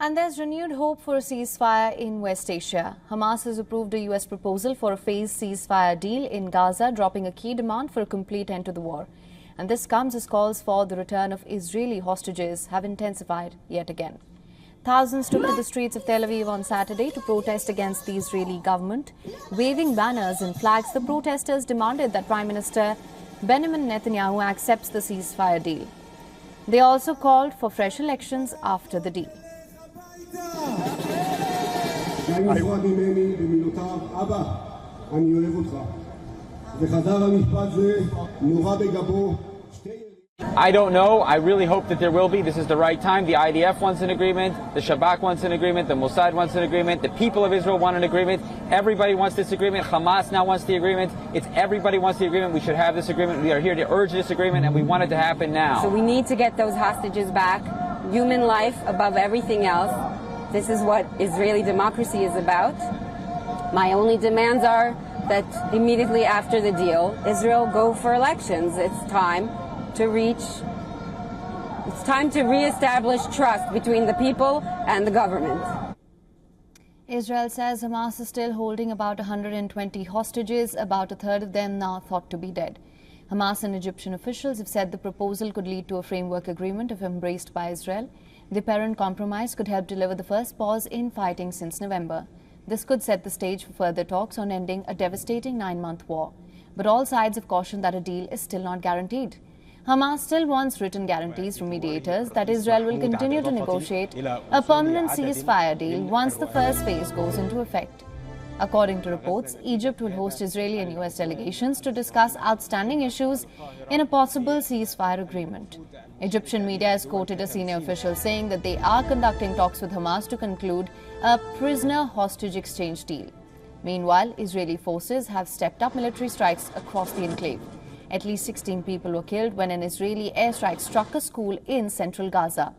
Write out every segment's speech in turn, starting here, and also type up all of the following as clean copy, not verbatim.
And there's renewed hope for a ceasefire in West Asia. Hamas has approved a US proposal for a phased ceasefire deal in Gaza, dropping a key demand for a complete end to the war. And this comes as calls for the return of Israeli hostages have intensified yet again. Thousands took to the streets of Tel Aviv on Saturday to protest against the Israeli government. Waving banners and flags, the protesters demanded that Prime Minister Benjamin Netanyahu accepts the ceasefire deal. They also called for fresh elections after the deal. I don't know. I really hope that there will be. This is the right time. The IDF wants an agreement. The Shabak wants an agreement. The Mossad wants an agreement. The people of Israel want an agreement. Everybody wants this agreement. Hamas now wants the agreement. It's everybody wants the agreement. We should have this agreement. We are here to urge this agreement, and we want it to happen now. So we need to get those hostages back. Human life above everything else. This is what Israeli democracy is about. My only demands are that immediately after the deal, Israel go for elections. It's time to reestablish trust between the people and the government. Israel says Hamas is still holding about 120 hostages, about a third of them now thought to be dead. Hamas and Egyptian officials have said the proposal could lead to a framework agreement if embraced by Israel. The apparent compromise could help deliver the first pause in fighting since November. This could set the stage for further talks on ending a devastating 9-month war. But all sides have cautioned that a deal is still not guaranteed. Hamas still wants written guarantees from mediators that Israel will continue to negotiate a permanent ceasefire deal once the first phase goes into effect. According to reports, Egypt will host Israeli and US delegations to discuss outstanding issues in a possible ceasefire agreement. Egyptian media has quoted a senior official saying that they are conducting talks with Hamas to conclude a prisoner hostage exchange deal. Meanwhile, Israeli forces have stepped up military strikes across the enclave. At least 16 people were killed when an Israeli airstrike struck a school in central Gaza.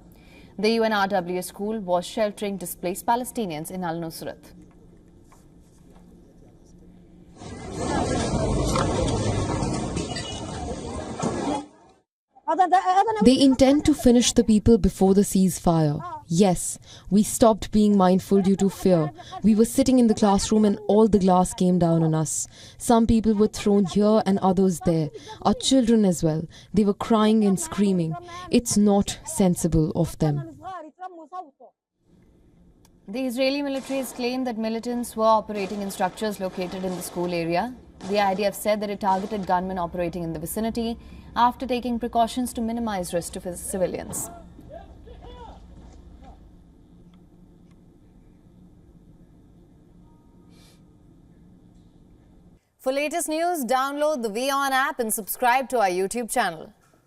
The UNRW school was sheltering displaced Palestinians in al-Nusrat. They intend to finish the people before the ceasefire. Yes, we stopped being mindful due to fear. We were sitting in the classroom and all the glass came down on us. Some people were thrown here and others there. Our children as well. They were crying and screaming. It's not sensible of them. The Israeli military has claimed that militants were operating in structures located in the school area. The IDF said that it targeted gunmen operating in the vicinity after taking precautions to minimize risk to civilians. For latest news, download the WION app and subscribe to our YouTube channel.